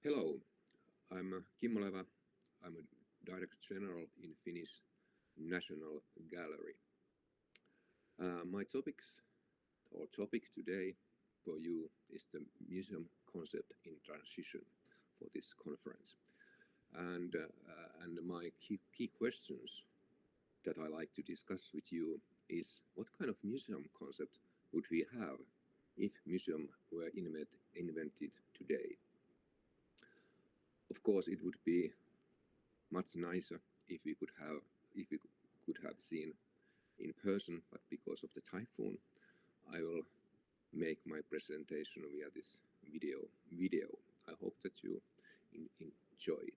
Hello, I'm Kimmo Levä. I'm a Director General in Finnish National Gallery. My topic today for you is the museum concept in transition for this conference. And my key questions that I like to discuss with you is what kind of museum concept would we have if museum were invented today? Of course, it would be much nicer if we could have seen in person, but because of the typhoon, I will make my presentation via this video. I hope that you enjoy it.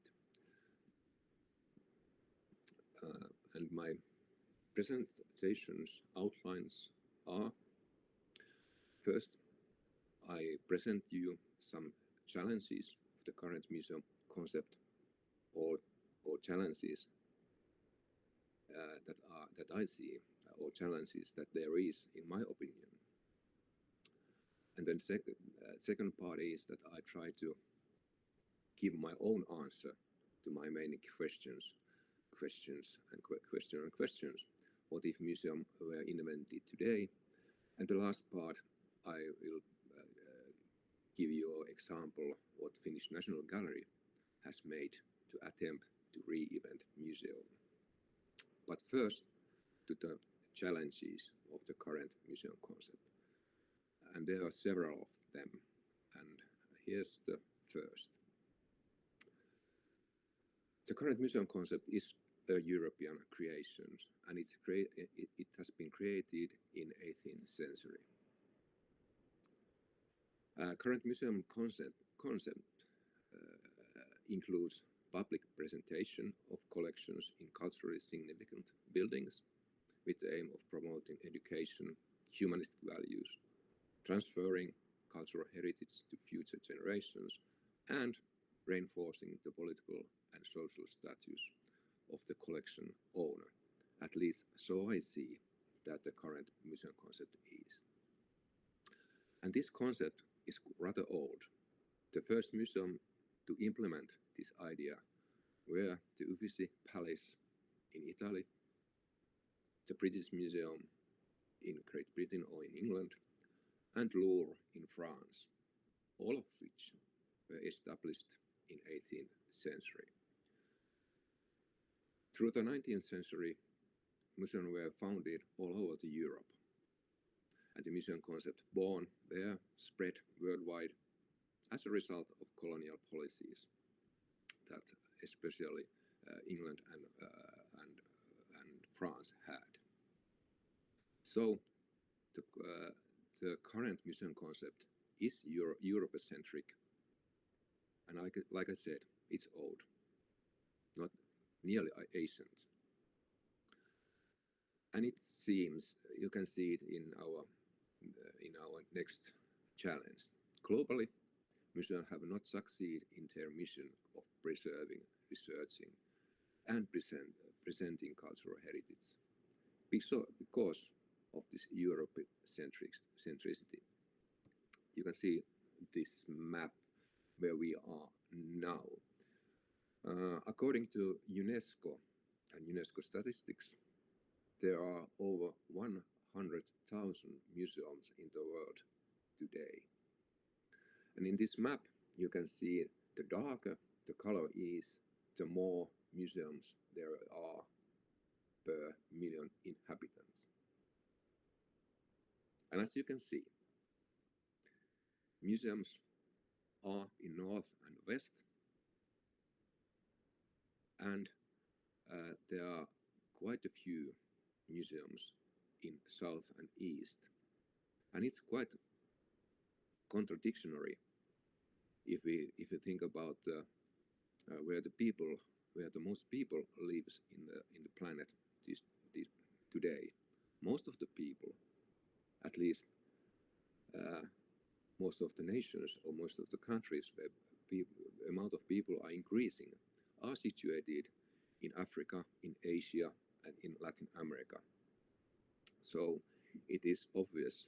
And my presentation's outlines are: first, I present you some challenges of the current museum concept, or challenges that I see, or challenges that there is, in my opinion. And then second part is that I try to give my own answer to my main questions. What if museum were invented today? And the last part, I will give you an example what Finnish National Gallery has made to attempt to re-invent museum. But first, to the challenges of the current museum concept. And there are several of them. And here's the first. The current museum concept is a European creation, and it has been created in 18th century. Current museum concept includes public presentation of collections in culturally significant buildings with the aim of promoting education, humanistic values, transferring cultural heritage to future generations, and reinforcing the political and social status of the collection owner. At least so I see that the current museum concept is. And this concept is rather old. The first museum to implement this idea were the Uffizi Palace in Italy, the British Museum in Great Britain or in England, and Louvre in France, all of which were established in 18th century. Through the 19th century, museums were founded all over Europe, and the museum concept born there spread worldwide as a result of colonial policies that especially England and France had. So the current museum concept is Eurocentric, and like I said, it's old, not nearly ancient. And it seems, you can see it in our next challenge. Globally, museums have not succeeded in their mission of preserving, researching, and presenting cultural heritage because of this Eurocentricity. You can see this map where we are now. According to UNESCO and UNESCO statistics, there are over 100,000 museums in the world today. And in this map, you can see the darker the color is, the more museums there are per million inhabitants. And as you can see, museums are in north and west, and there are quite a few museums in south and east. And it's quite contradictory if we think about where the most people lives in the planet today. Most of the people, at least most of the nations or most of the countries where amount of people are increasing, are situated in Africa, in Asia, and in Latin America. So it is obvious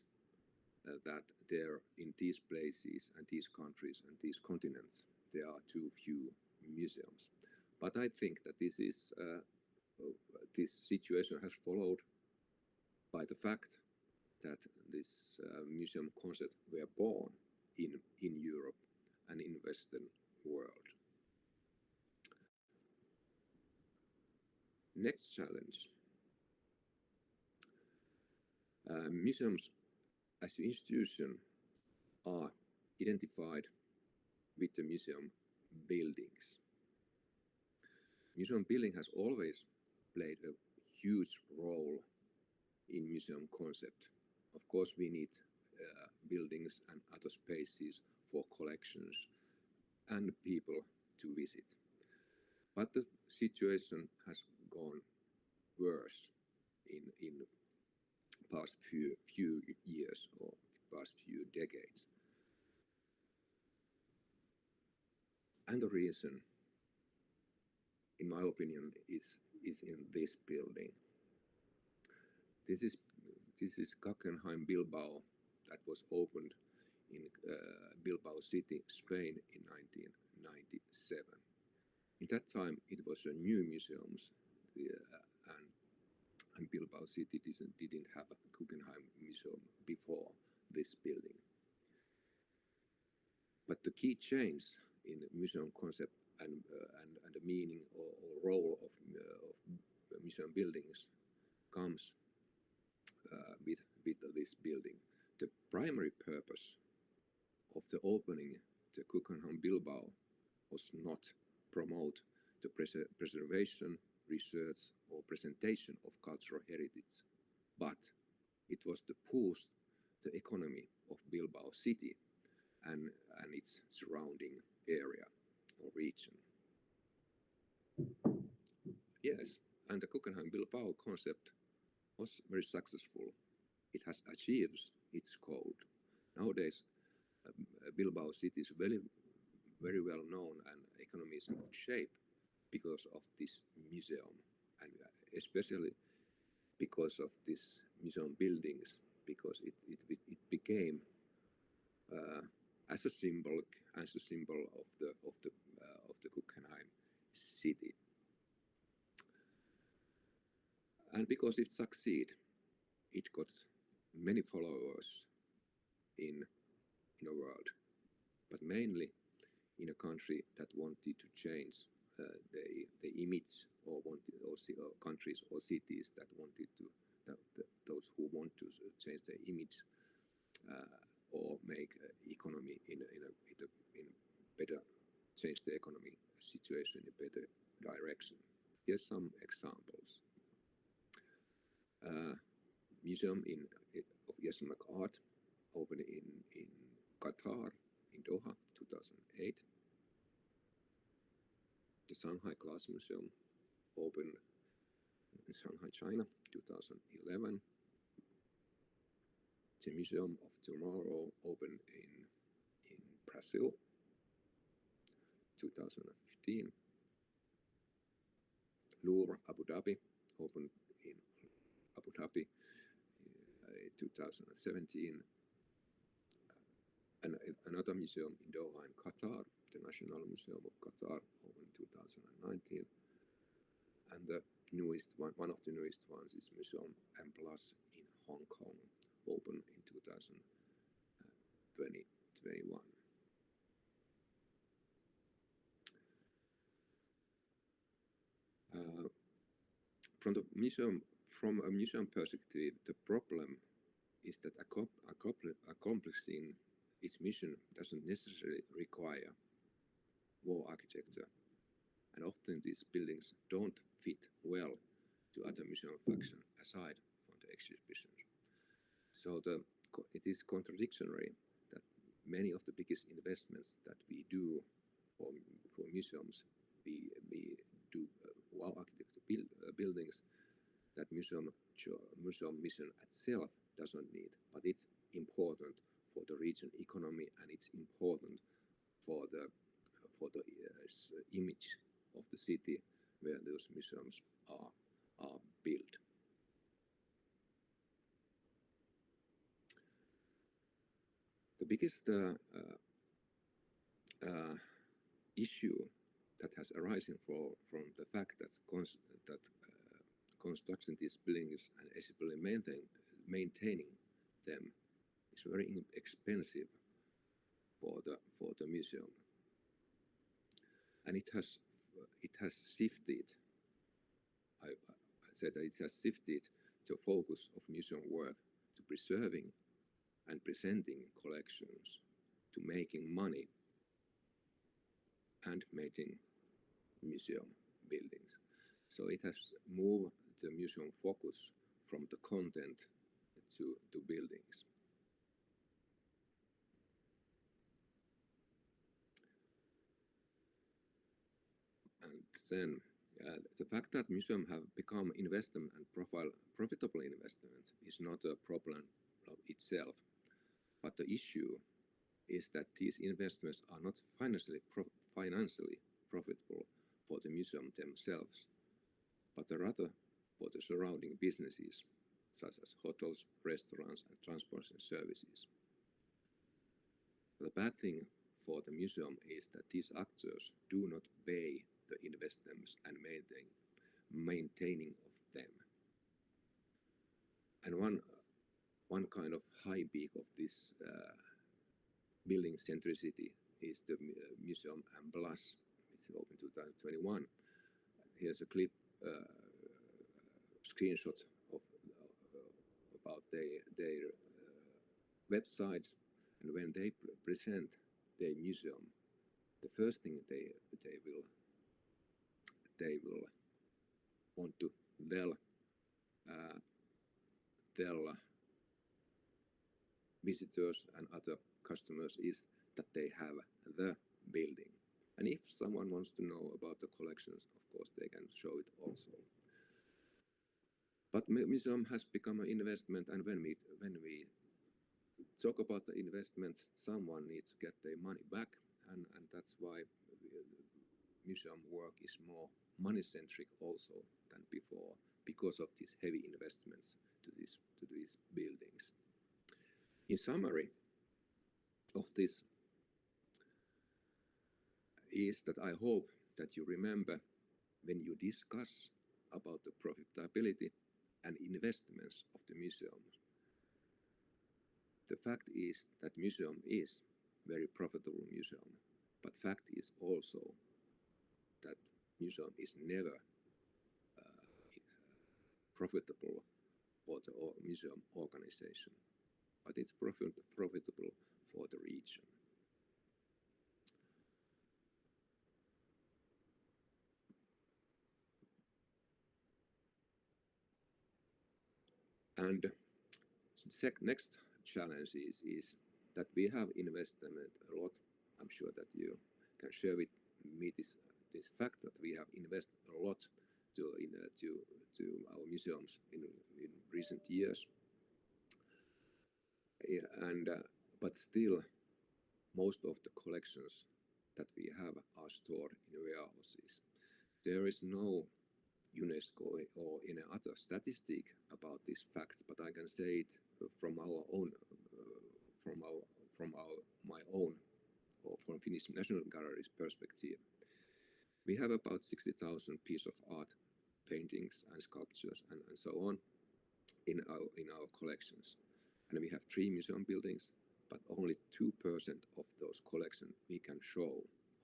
that there in these places and these countries and these continents, there are too few museums. But I think that this situation has followed by the fact that this museum concept were born in Europe and in Western world. Next challenge. Museums as an institution are identified with the museum buildings. Museum building has always played a huge role in museum concept. Of course, we need buildings and other spaces for collections and people to visit. But the situation has gone worse in past few years or past few decades. And the reason, in my opinion, is in this building. This is Guggenheim Bilbao that was opened in Bilbao city, Spain in 1997. In that time, it was a new museum, and Bilbao city didn't have a Guggenheim museum before this building. But the key change in the museum concept and the meaning or role of museum buildings comes with this building. The primary purpose of the opening the Guggenheim Bilbao was not promote the preservation, research or presentation of cultural heritage, but it was to boost the economy of Bilbao city and its surrounding area or region. Yes, and the Guggenheim Bilbao concept was very successful. It has achieved its goal. Nowadays, Bilbao city is very well known and economy is in good shape because of this museum, and especially because of this museum buildings, because it became as a symbol of the Guggenheim city. And because it succeeded, it got many followers in the world, but mainly in a country that wanted to change the image, or countries or cities that wanted to those who want to change their image or make economy in better, change the economy situation in a better direction. Here's some examples. Museum of Islamic art opened in Qatar, in Doha, 2008. The Shanghai Glass Museum opened in Shanghai, China, 2011. The Museum of Tomorrow opened in Brazil, 2015. Louvre, Abu Dhabi, opened in Abu Dhabi in 2017. And another museum in Doha in Qatar, the National Museum of Qatar, opened in 2019. And the newest one of the newest ones is Museum M+ in Hong Kong, opened in 2021. From a museum perspective, the problem is that accomplishing its mission doesn't necessarily require war architecture, and often these buildings don't fit well to other museum functions aside from the exhibitions. So it is contradictory that many of the biggest investments that we do for museums, we do wow architecture buildings that museum mission itself doesn't need, but it's important for the region economy, and it's important for the image of the city where those museums are built. The biggest issue that has arisen from the fact that constructing these buildings and especially maintaining them is very expensive for the museum, and it has shifted. I said that it has shifted the focus of museum work to preserving and presenting collections, to making money and making museum buildings. So it has moved the museum focus from the content to buildings. And then the fact that museums have become investment and profitable investment is not a problem of itself, but the issue is that these investments are not financially profitable for the museum themselves, but rather for the surrounding businesses, such as hotels, restaurants, and transportation services. The bad thing for the museum is that these actors do not pay the investments and maintaining of them. And one kind of high peak of this building centricity is the museum Plus. It's open 2021. Here's a clip, screenshot of about their websites, and when they present their museum, the first thing they will want to tell visitors and other customers is that they have the building. And if someone wants to know about the collections, of course, they can show it also. But museum has become an investment, and when we talk about the investments, someone needs to get their money back, and that's why museum work is more money-centric also than before, because of these heavy investments to these buildings. In summary of this is that I hope that you remember, when you discuss about the profitability and investments of the museums, the fact is that museum is very profitable museum, but fact is also that museum is never profitable for the museum organization, but it's profitable for the region. And the next challenge is that we have invested a lot. I'm sure that you can share with me this fact that we have invested a lot to our museums in recent years. And but still, most of the collections that we have are stored in warehouses. There is no UNESCO or any other statistic about these facts, but I can say it from our own, my own, or from Finnish National Gallery's perspective. We have about 60,000 pieces of art, paintings and sculptures and so on in our collections, and we have 3 museum buildings, but only 2% of those collections we can show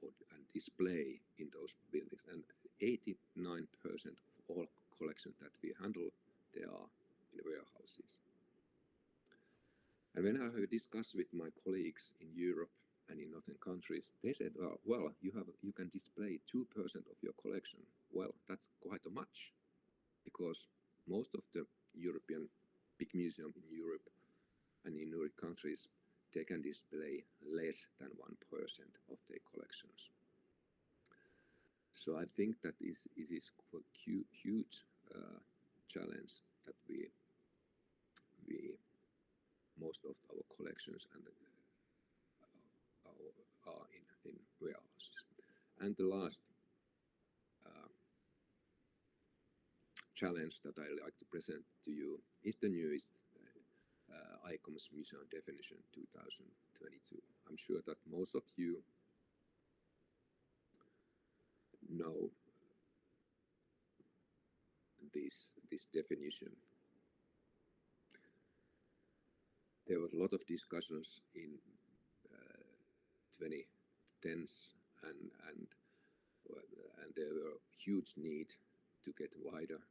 and display in those buildings, and 89% of all collections that we handle, they are in warehouses. And when I have discussed with my colleagues in Europe and in northern countries, they said, well, you can display 2% of your collection. Well, that's quite a much, because most of the European big museums in Europe and in Nordic countries, they can display less than 1% of their collections. So I think that it is a huge challenge that we most of our collections and are in warehouses. And the last challenge that I like to present to you is the newest ICOM's Museum Definition 2022. I'm sure that most of you know this definition. There were a lot of discussions in 2010s, and there were huge need to get wider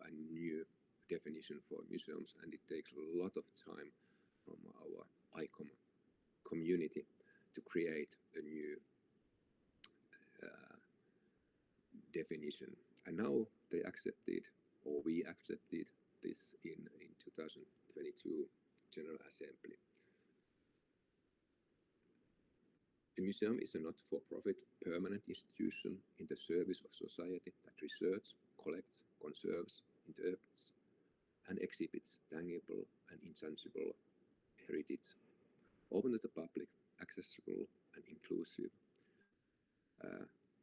and new definition for museums, and it takes a lot of time from our ICOM community to create a new definition. And now they accepted, or we accepted this in 2022 General Assembly. A museum is a not-for-profit permanent institution in the service of society that researches, collects, conserves, interprets, and exhibits tangible and intangible heritage, open to the public, accessible and inclusive.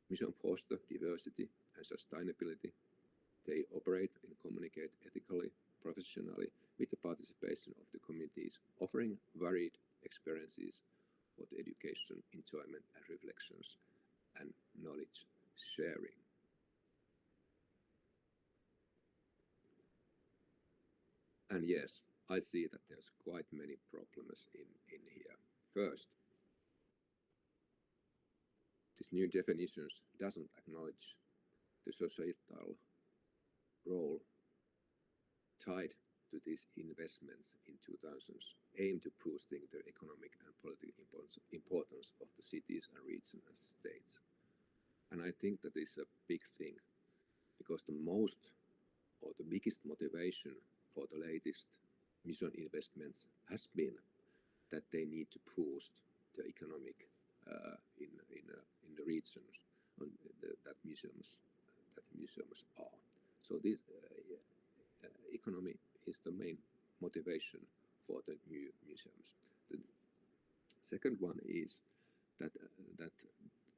Museum foster diversity and sustainability. They operate and communicate ethically, professionally, with the participation of the communities, offering varied experiences for the education, enjoyment, and reflections, and knowledge sharing. And yes, I see that there's quite many problems in here. First, this new definitions doesn't acknowledge the societal role tied to these investments in 2000s, aimed to boosting the economic and political importance of the cities and regions and states. And I think that is a big thing, because the biggest motivation for the latest museum investments has been that they need to boost the economic in the regions that museums are. So this economy is the main motivation for the new museums. The second one is that that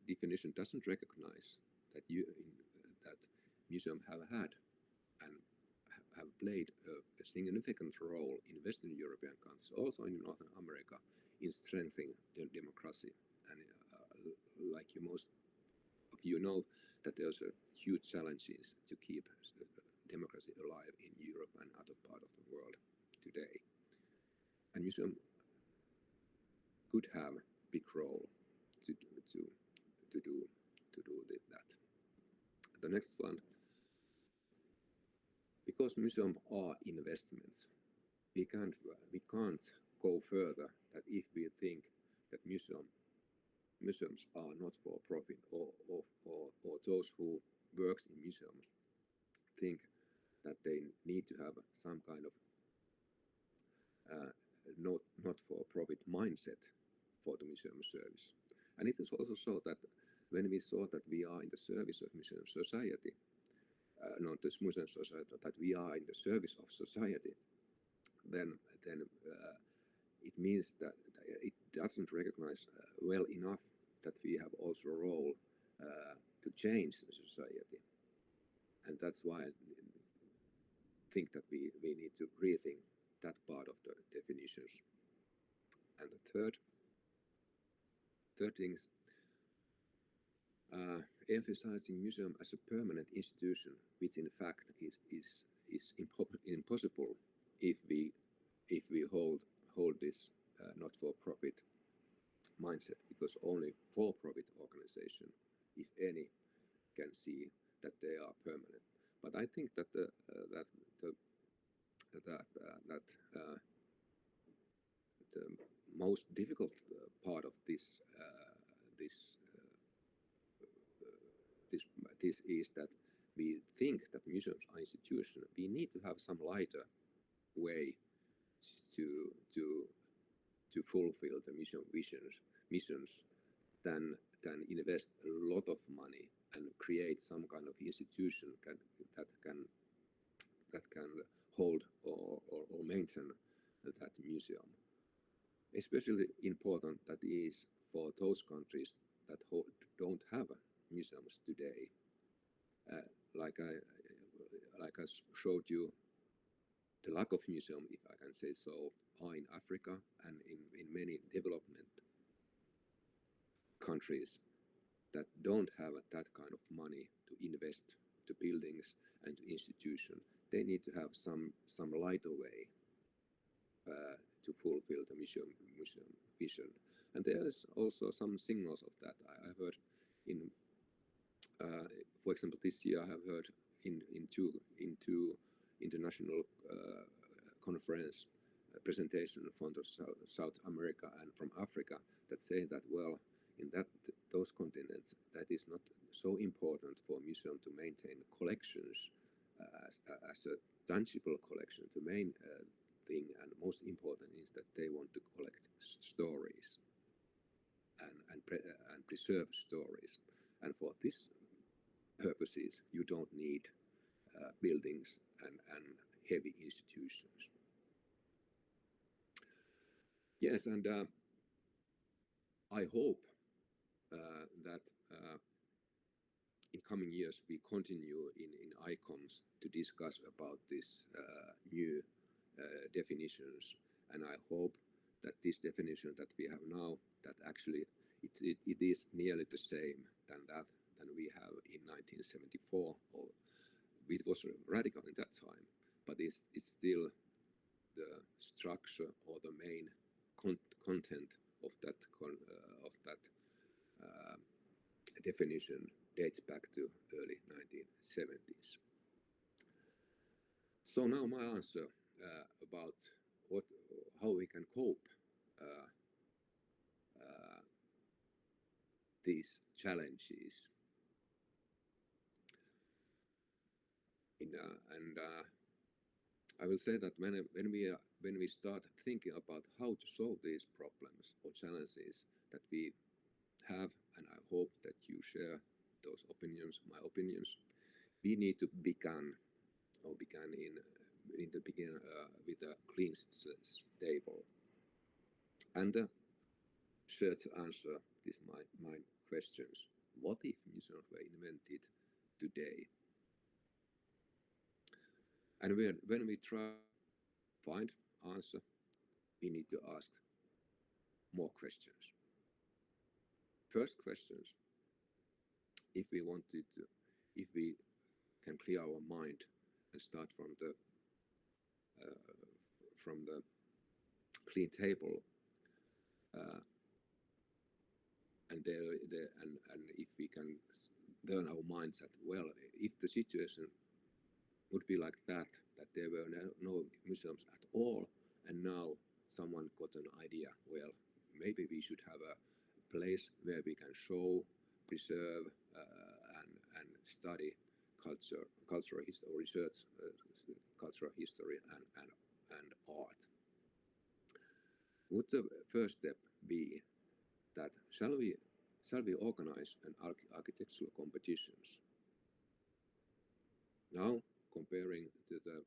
definition doesn't recognize that that museums have had and have played a significant role in Western European countries, also in North America, in strengthening the democracy. And like most of you know, that there's a huge challenges to keep democracy alive in Europe and other part of the world today. And museum could have a big role to do that. The next one, because museums are investments, we can't go further that if we think that museums are not for profit, or those who works in museums think that they need to have some kind of not for profit mindset for the museum service. And it is also so that when we saw that we are in the service of museum society, not this museum society, that we are in the service of society, then it means that it doesn't recognize well enough that we have also a role to change the society. And that's why I think that we need to rethink that part of the definitions. And the third thing is emphasizing museum as a permanent institution, which in fact is impossible if we hold this not-for-profit mindset, because only for-profit organization, if any, can see that they are permanent. But I think that the most difficult part of this is that we think that museums are institutions. We need to have some lighter way to fulfill the museum missions than invest a lot of money and create some kind of institution that can hold or maintain that museum. Especially important that is for those countries that don't have museums today. Like I showed you, the lack of museum, if I can say so, are in Africa and in many development countries. that don't have that kind of money to invest to buildings and to institutions. They need to have some light away to fulfill the mission vision. And there's also some signals of that. I've heard in, for example, this year I have heard in two international conference presentation from South America and from Africa that say that, well, in those continents, that is not so important for a museum to maintain collections as a tangible collection. The main thing and most important is that they want to collect stories and preserve stories. And for this purposes, you don't need buildings and heavy institutions. Yes, and I hope that in coming years we continue in ICOMS to discuss about these new definitions, and I hope that this definition that we have now, that actually it is nearly the same than we have in 1974, or it was radical in that time, but it's still the structure or the main content of that definition dates back to early 1970s. So now my answer about how we can cope these challenges. And I will say that when we start thinking about how to solve these problems or challenges that we have, and I hope that you share those opinions, my opinions, we need to begin in the beginning with a clean table. And share to answer these my questions. What if museums were invented today? And when we try to find answer, we need to ask more questions. First questions, if we can clear our mind and start from the clean table, and if we can learn our minds that, well, if the situation would be like that there were no museums at all, and now someone got an idea, well, maybe we should have a place where we can show, preserve, and study cultural history, or research cultural history and art. Would the first step be that shall we organize an architectural competitions? Now, comparing to the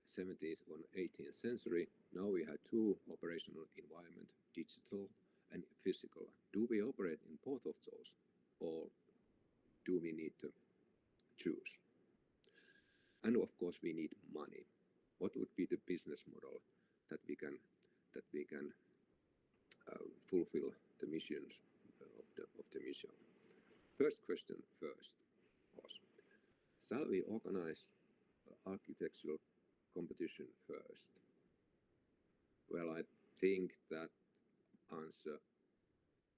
17th or 18th century, now we have two operational environment, digital and physical. Do we operate in both of those, or do we need to choose? And of course, we need money. What would be the business model that we can fulfill the missions of the museum? First question first was, shall we organize architectural competition first? Well, I think that answer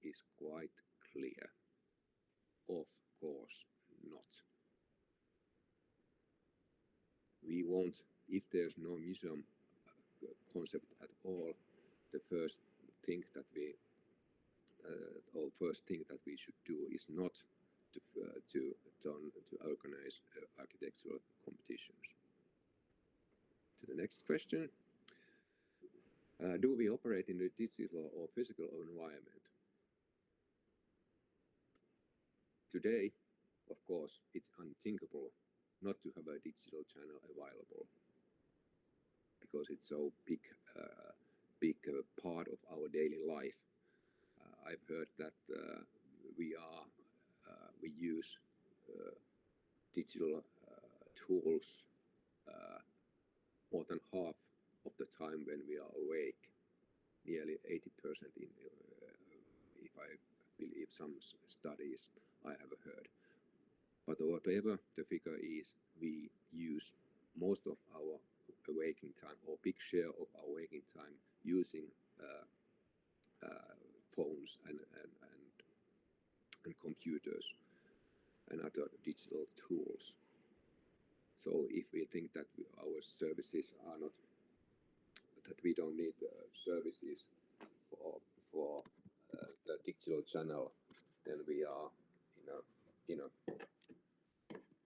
is quite clear. Of course not. We won't, if there's no museum concept at all, the first thing that we should do is not to organize architectural competitions. To the next question. Do we operate in a digital or physical environment? Today, of course, it's unthinkable not to have a digital channel available, because it's so big part of our daily life. I've heard that we use digital tools more than half of the time when we are awake, nearly 80% if I believe some studies I have heard. But whatever the figure is, we use most of our waking time, or big share of our waking time, using phones and computers and other digital tools. So if we think that our services are not, that we don't need services for the digital channel, then we are in a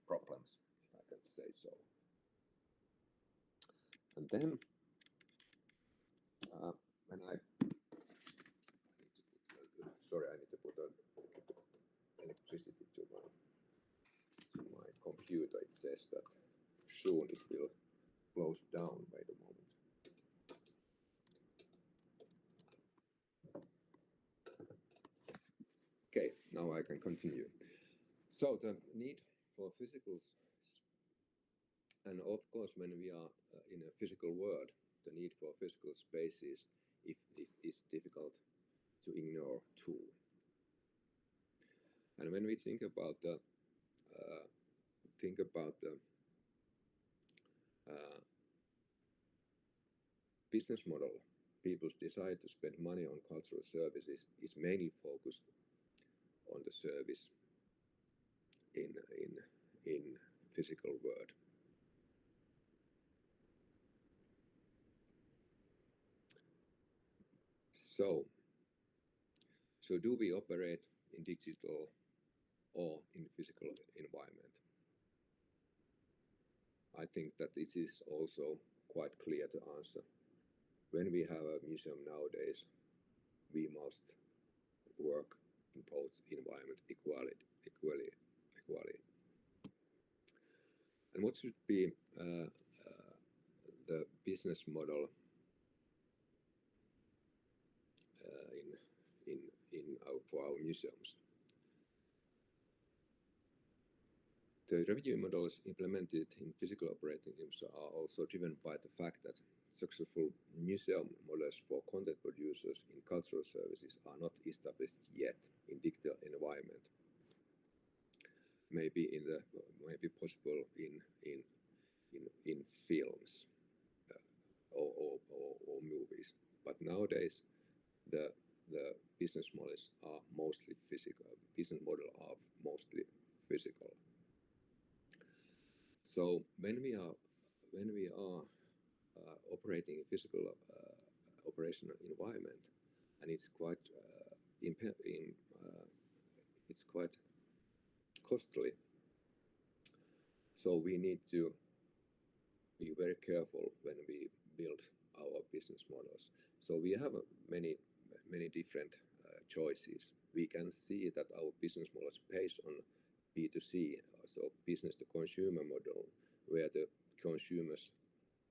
problems, if I can say so. And then when I need to put electricity to my computer. It says that soon it will close down. Wait a moment. Okay, now I can continue. So the need for physical, and of course when we are in a physical world, the need for physical spaces is difficult to ignore too. And when we think about the business model, people's desire to spend money on cultural services is mainly focused on the service in physical world. So do we operate in digital or in physical environment? I think that this is also quite clear to answer. When we have a museum nowadays, we must work in both environment equally. And what should be the business model for our museums? The revenue models implemented in physical operating rooms are also driven by the fact that successful museum models for content producers in cultural services are not established yet in digital environment. Maybe possible in films or movies, but nowadays the business models are mostly physical. Business model are mostly physical. So when we are operating in physical operational environment, and it's quite costly. So we need to be very careful when we build our business models. So we have many different choices. We can see that our business model is based on B2C, so business to consumer model, where the consumers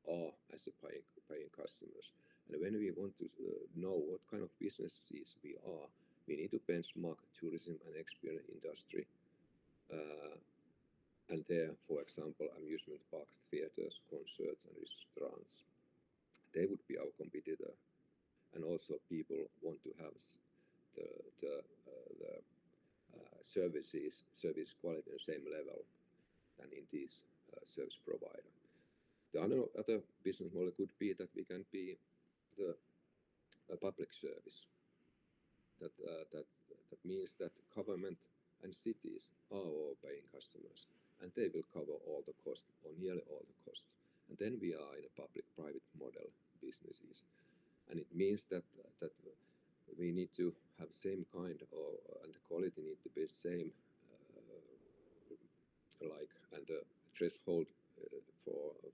are as a paying customers. And when we want to know what kind of businesses we are, we need to benchmark tourism and experience industry. And there, for example, amusement parks, theaters, concerts, and restaurants, they would be our competitor. And also, people want to have the service quality on the same level than in these service provider. The other business model could be that we can be a public service. That means that government and cities are our paying customers, and they will cover all the costs, or nearly all the costs. And then we are in a public-private model businesses, and it means that we need to have same kind of, and the quality need to be the same, and the threshold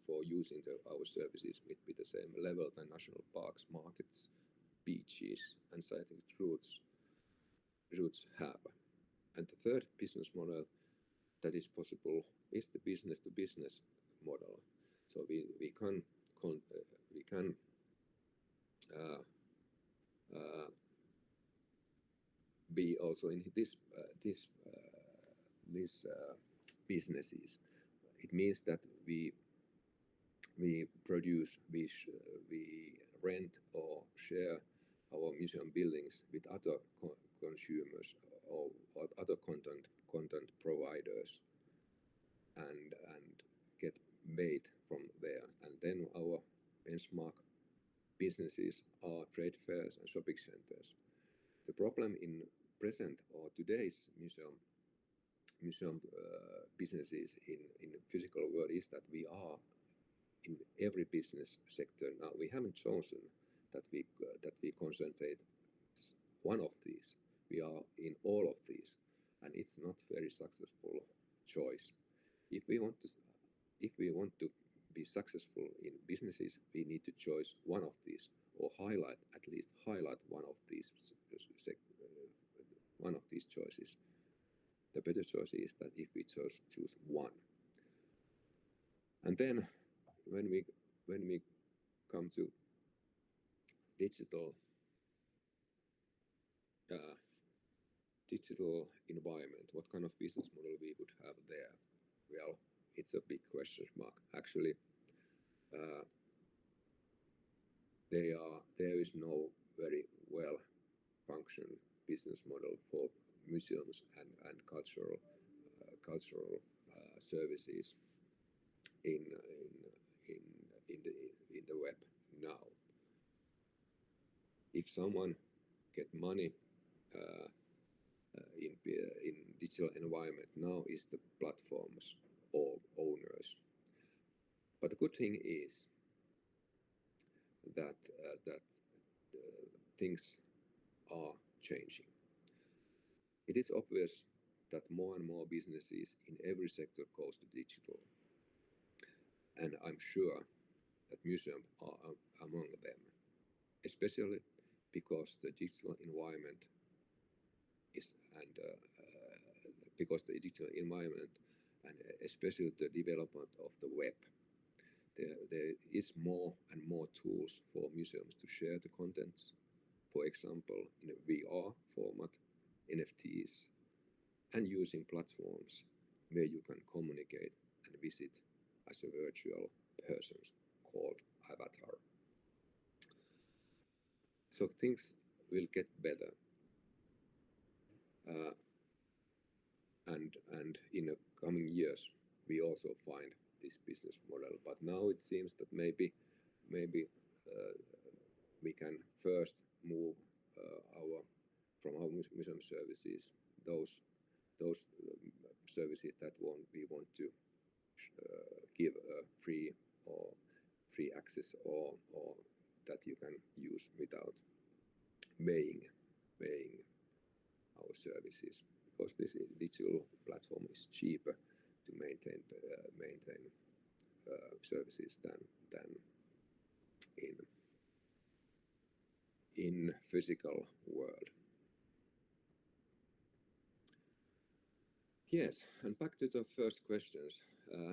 for using our services will be the same level than national parks, markets, beaches, and scientific routes have. And the third business model that is possible is the business-to-business model. So we can be also in this businesses. It means that we produce, we rent or share our museum buildings with other consumers or other content providers and get paid from there. And then our benchmark businesses are trade fairs and shopping centers. The problem in present or today's museum businesses in the physical world is that we are in every business sector now. We haven't chosen that we concentrate one of these. We are in all of these, and it's not very successful choice. If we want to be successful in businesses, we need to choose one of these, or at least highlight one of these choices. The better choice is that if we choose one, and then when we come to digital environment, what kind of business model we would have there? Well, it's a big question mark. Actually, there is no very well functioning business model for museums and cultural services in the web now. If someone get money in digital environment now is the platforms or owners. But the good thing is that things are changing. It is obvious that more and more businesses in every sector goes to digital, and I'm sure that museums are among them, especially because the digital environment and especially the development of the web. There is more and more tools for museums to share the contents, for example, in a VR format, NFTs, and using platforms where you can communicate and visit as a virtual person called avatar. So things will get better. And in the coming years, we also find this business model. But now it seems that maybe we can first move from our museum services those services that we want to give free access or that you can use without paying our services, because this digital platform is cheaper to maintain services than in physical world. Yes, and back to the first questions.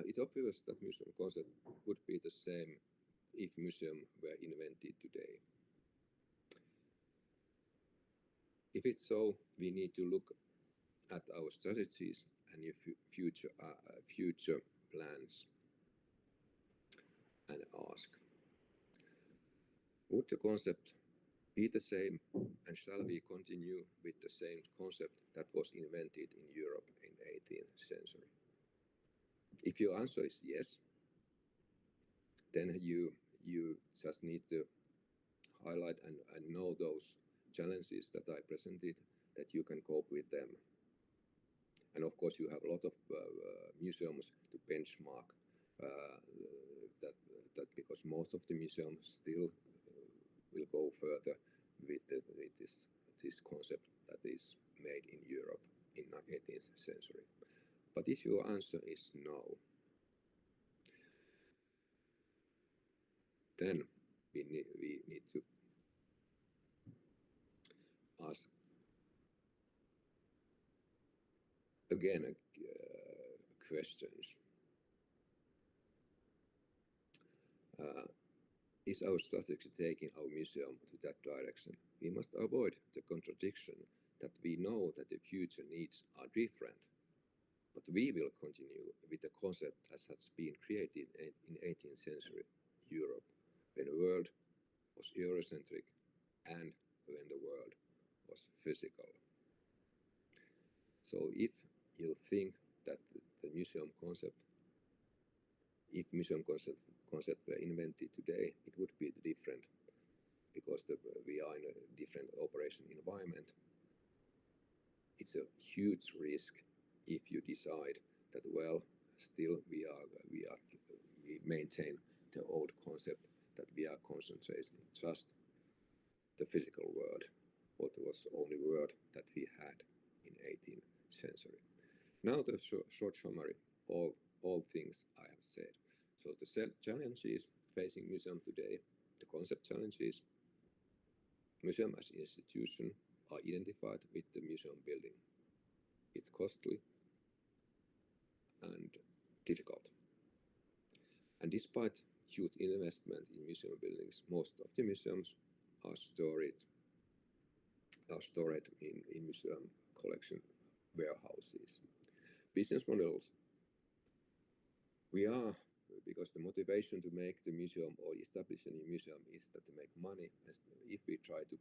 It obvious that museum concept would be the same if museum were invented today. If it's so, we need to look at our strategies and your future plans and ask, would the concept be the same, and shall we continue with the same concept that was invented in Europe in 18th century? If your answer is yes, then you just need to highlight and know those challenges that I presented, that you can cope with them. And of course, you have a lot of museums to benchmark that because most of the museums still will go further with this concept that is made in Europe in 18th century. But if your answer is no, then we need to ask again questions. Is our strategy taking our museum to that direction? We must avoid the contradiction that we know that the future needs are different, but we will continue with the concept as has been created in 18th century Europe, when the world was Eurocentric and when the world was physical. So if you think that the museum concept, if museum concept were invented today, it would be different, because we are in a different operation environment. It's a huge risk if you decide that, well, still we maintain the old concept, that we are concentrating just the physical world, what was the only world that we had in 18th century. Now the short summary, all things I have said. So the challenges facing museum today, the concept challenges, museum as institution are identified with the museum building. It's costly and difficult. And despite huge investment in museum buildings, most of the museums are stored in museum collection warehouses. Business models. Because the motivation to make the museum or establish a new museum is that to make money. If we try to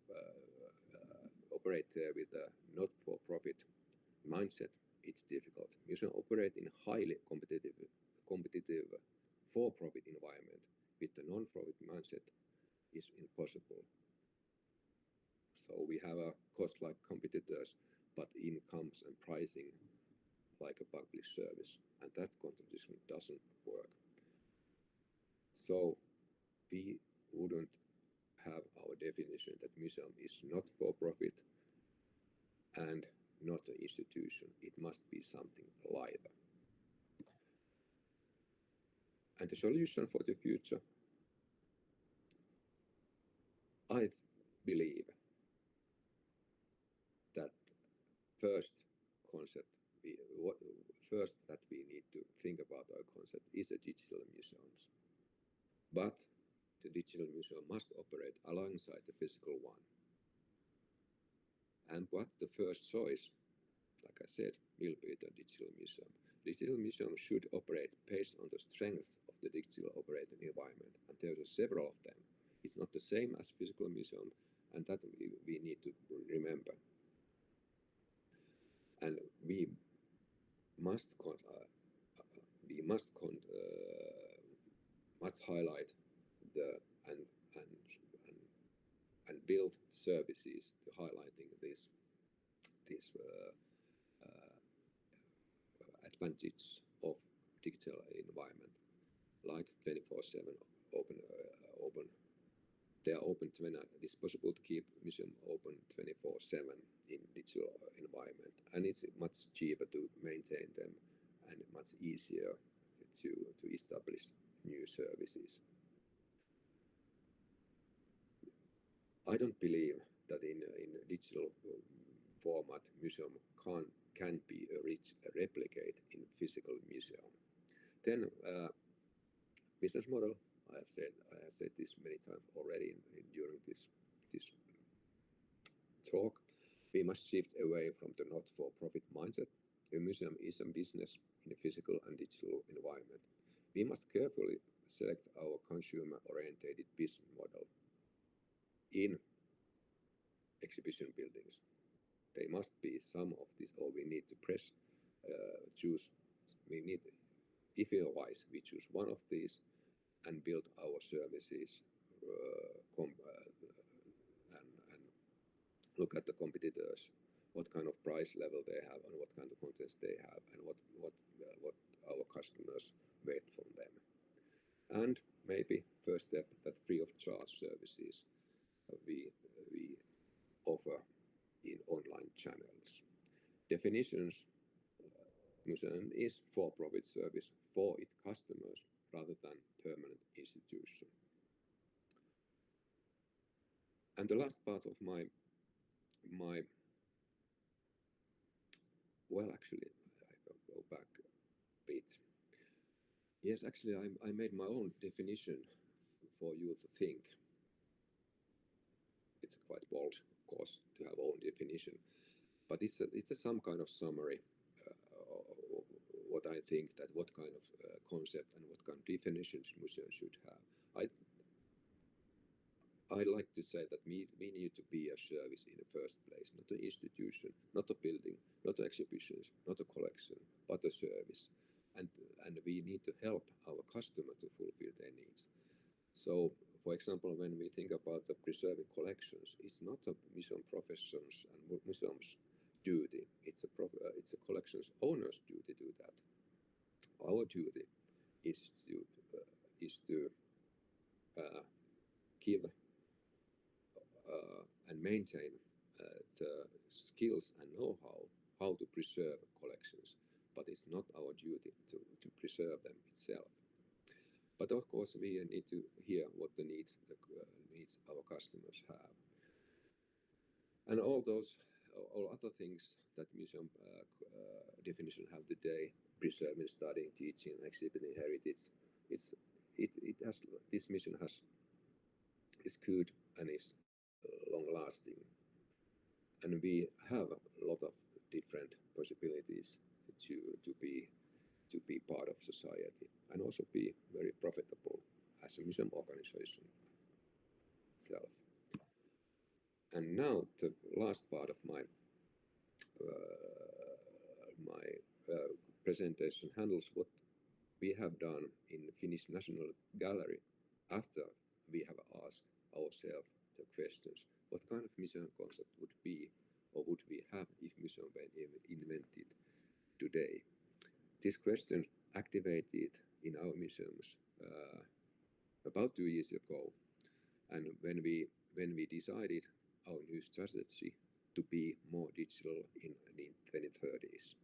operate there with a not-for-profit mindset, it's difficult. Museums operate in a highly competitive for-profit environment. With the non-profit mindset, is impossible. So we have a cost like competitors, but incomes and pricing like a public service, and that contradiction doesn't work. So we wouldn't have our definition that museum is not for profit and not an institution. It must be something lighter. And the solution for the future, I believe that first that we need to think about our concept is a digital museums. But the digital museum must operate alongside the physical one. And what the first choice, like I said, will be the digital museum. Digital museum should operate based on the strength of the digital operating environment, and there are several of them. It's not the same as physical museum, and that we need to remember. And we must highlight and build services to highlighting this advantage of digital environment, like 24/7 open. They are open it's possible to keep museum open 24/7 in digital environment, and it's much cheaper to maintain them and much easier to establish new services. I don't believe that in digital format museum can be a replicate in physical museum. Then business model. I have said this many times already during this talk. We must shift away from the not-for-profit mindset. A museum is a business in a physical and digital environment. We must carefully select our consumer-oriented business model in exhibition buildings. They must be some of this, or we need to choose. If we are wise, we choose one of these and build our services and look at the competitors, what kind of price level they have and what kind of contents they have, and what our customers wait from them. And maybe first step, that free of charge services we offer in online channels. Definitions: museum is for-profit service for its customers rather than permanent institution. And the last part of my well, actually, I go back a bit. Yes, actually, I made my own definition for you to think. It's quite bold, of course, to have own definition, but it's some kind of summary. What I think that what kind of concept and what kind of definitions museums should have. I like to say that we need to be a service in the first place, not an institution, not a building, not exhibitions, not a collection, but a service. And we need to help our customer to fulfill their needs. So, for example, when we think about the preserving collections, it's not a museum profession's and museum's duty. It's a collections owner's duty to do that. Our duty is to give and maintain the skills and how to preserve collections, but it's not our duty to preserve them itself. But of course, we need to hear what the needs our customers have, and all other things that museum definition have today: preserving, studying, teaching, exhibiting heritage. This mission is good and is long-lasting, and we have a lot of different possibilities to be part of society and also be very profitable as a museum organization itself. And now the last part of my presentation handles what we have done in the Finnish National Gallery after we have asked ourselves the questions: what kind of museum concept would be or would we have if museum were invented today? This question activated in our museums about 2 years ago, and when we decided our new strategy to be more digital in the 2030s.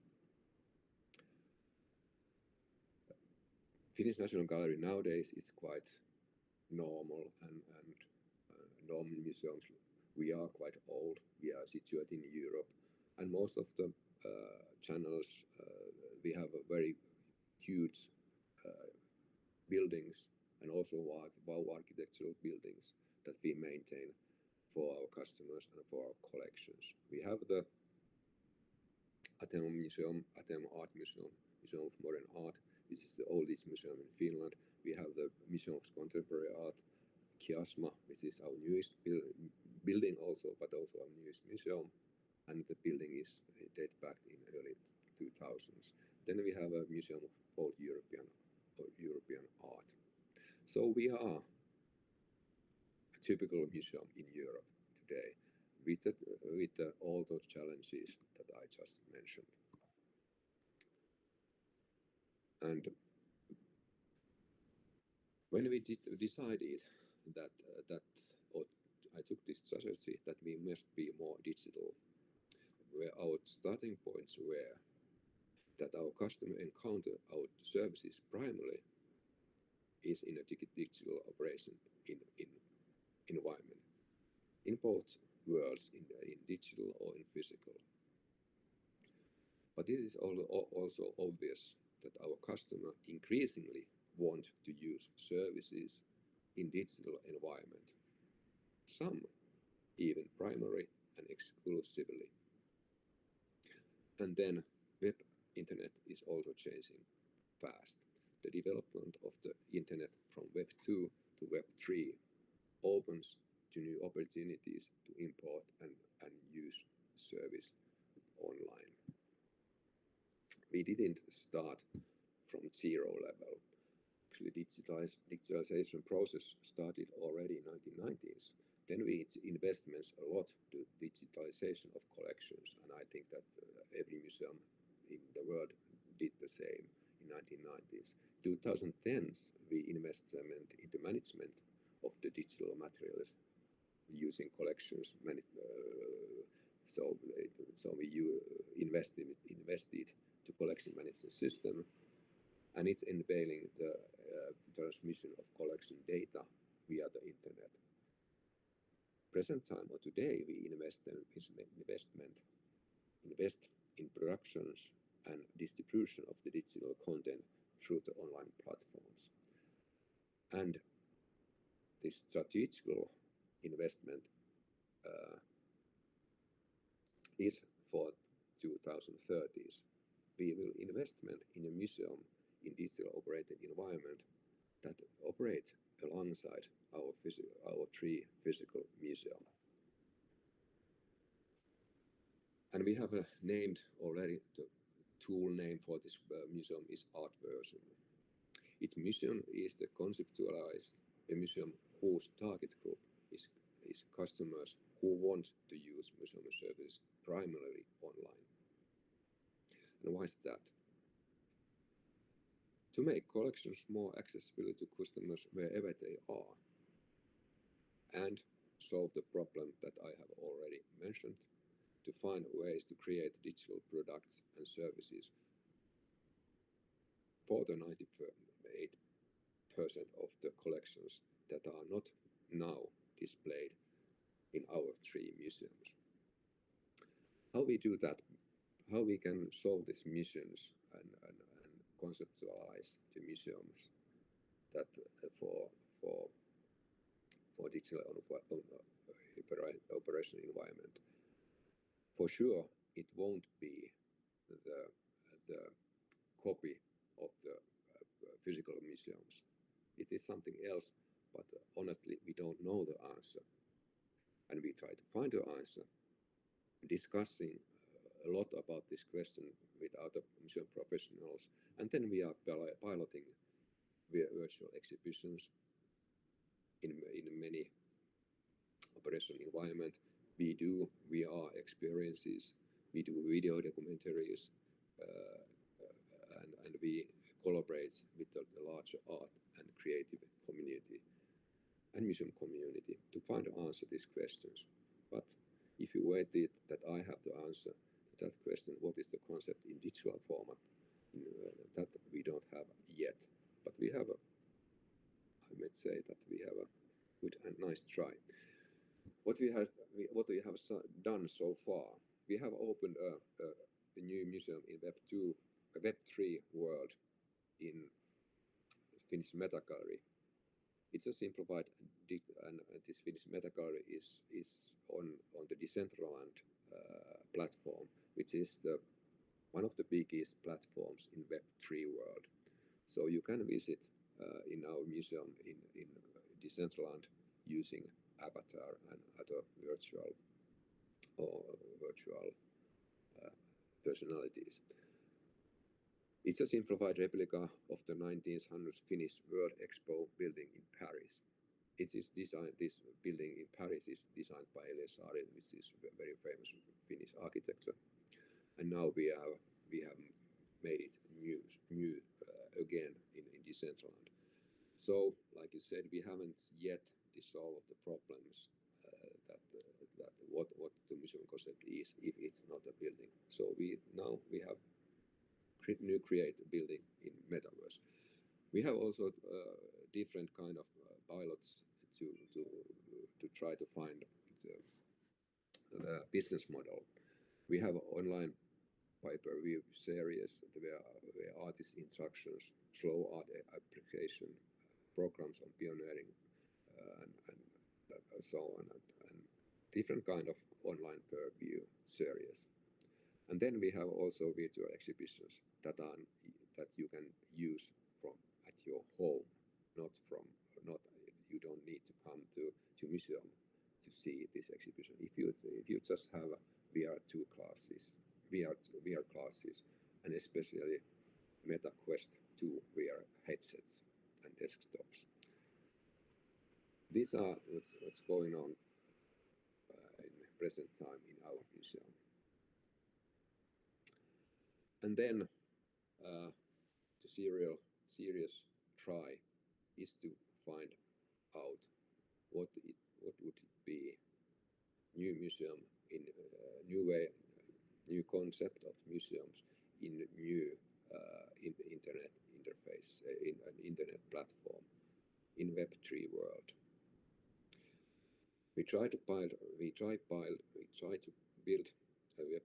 Finnish National Gallery nowadays is quite normal and normal museums. We are quite old. We are situated in Europe, and most of the channels we have a very huge buildings and also wow architectural buildings that we maintain for our customers and for our collections. We have the Ateneo Museum, Ateneo Art Museum, Museum of Modern Art. This is the oldest museum in Finland. We have the Museum of Contemporary Art, Kiasma, which is our newest building also, but also our newest museum. And the building dates back in early 2000s. Then we have a Museum of Old European Art. So we are a typical museum in Europe today with all those challenges that I just mentioned. And when we decided that I took this strategy that we must be more digital, where our starting points were that our customer encounter our services primarily is in a digital operation in environment, in both worlds, in digital or in physical. But it is also obvious that our customer increasingly want to use services in digital environment, some even primarily and exclusively. And then web internet is also changing fast. The development of the internet from Web 2 to Web 3 opens to new opportunities to import and use service online. We didn't start from zero level. Actually, digitalization process started already in 1990s. Then we investments a lot to digitalization of collections, and I think that every museum in the world did the same in 1990s. 2010s, we investment into management of the digital materials using collections. So we invested to collection management system, and it's enabling the transmission of collection data via the internet. Present time or today, we invest in productions and distribution of the digital content through the online platforms. And this strategical investment is for 2030s. We will investment in a museum in digital operated environment that operate alongside our 3 physical museums. And we have named already the tool name for this museum is Artversion. Its mission is to conceptualize a museum whose target group is customers who want to use museum services primarily online. And why is that? To make collections more accessible to customers wherever they are, and solve the problem that I have already mentioned, to find ways to create digital products and services for the 98% of the collections that are not now displayed in our 3 museums. How we do that, how we can solve these missions and conceptualize the museums that for digital operation environment. For sure, it won't be the copy of the physical museums. It is something else, but honestly, we don't know the answer. And we try to find the answer, discussing a lot about this question with other museum professionals, and then we are piloting virtual exhibitions in many operation environment. We do VR experiences, we do video documentaries, and we collaborate with the larger art and creative community and museum community to find the answer to these questions. But if you waited that I have the answer to that question, what is the concept in digital format, that we don't have yet. But we have I might say that we have a good and nice try. What we have done so far, we have opened a new museum in Web3 world in Finnish Meta Gallery. It's a simplified, and this Finnish Meta Gallery is on the Decentraland platform, which is one of the biggest platforms in Web3 world. So you can visit in our museum in Decentraland using avatar and other virtual personalities. It's a simplified replica of the 1900s Finnish World Expo building in Paris. This building in Paris is designed by Levä, which is a very famous Finnish architecture. And now we have made it new again in Decentraland. So, like you said, we haven't yet solved the problems that what the museum concept is if it's not a building. So we have create a building in metaverse. We have also different kind of pilots to try to find the business model. We have online pay-per-view series where artist instructions, slow art application, programs on pioneering, and so on, and different kind of online per-view series. And then we have also virtual exhibitions that you can use from at your home, you don't need to come to museum to see this exhibition. If you just have VR classes, and especially Meta Quest 2 VR headsets and desktops. These are what's going on in present time in our museum. And then the serious try is to find out what would it be new museum in new way, new concept of museums in new internet interface, in an internet platform in Web3 world. We try to build a web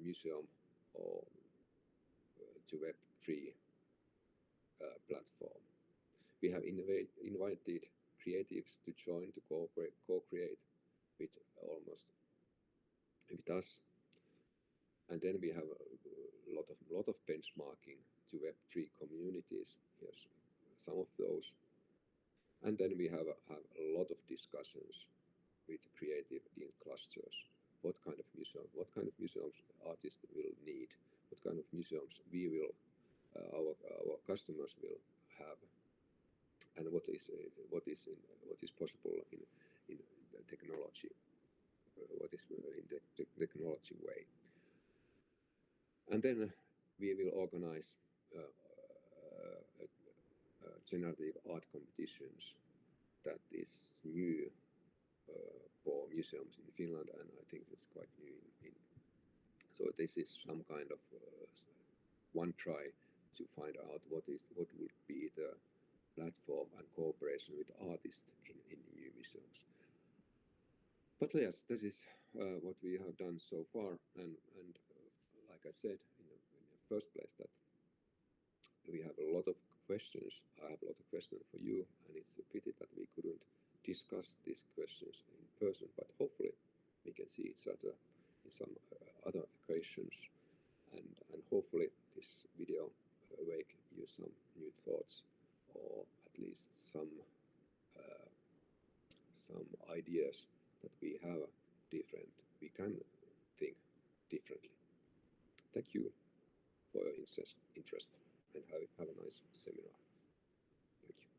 museum or to Web3 platform. We have invited creatives to join to co-create with us, and then we have a lot of benchmarking to Web3 communities. Here's some of those. And then we have a lot of discussions with creative in clusters. What kind of museums artists will need, what kind of museums we will, our customers will have, and what is possible in the technology, what is in the technology way. And then we will organize generative art competitions that is new for museums in Finland, and I think it's quite new so this is some kind of one try to find out what would be the platform and cooperation with artists in new museums. But yes, this is what we have done so far, and like I said in the first place, that we have a lot of questions. I have a lot of questions for you, and it's a pity that we couldn't discuss these questions in person, but hopefully we can see each other in some other occasions, and hopefully this video awake you some new thoughts, or at least some ideas that we can think differently. Thank you for your interest, and have a nice seminar. Thank you.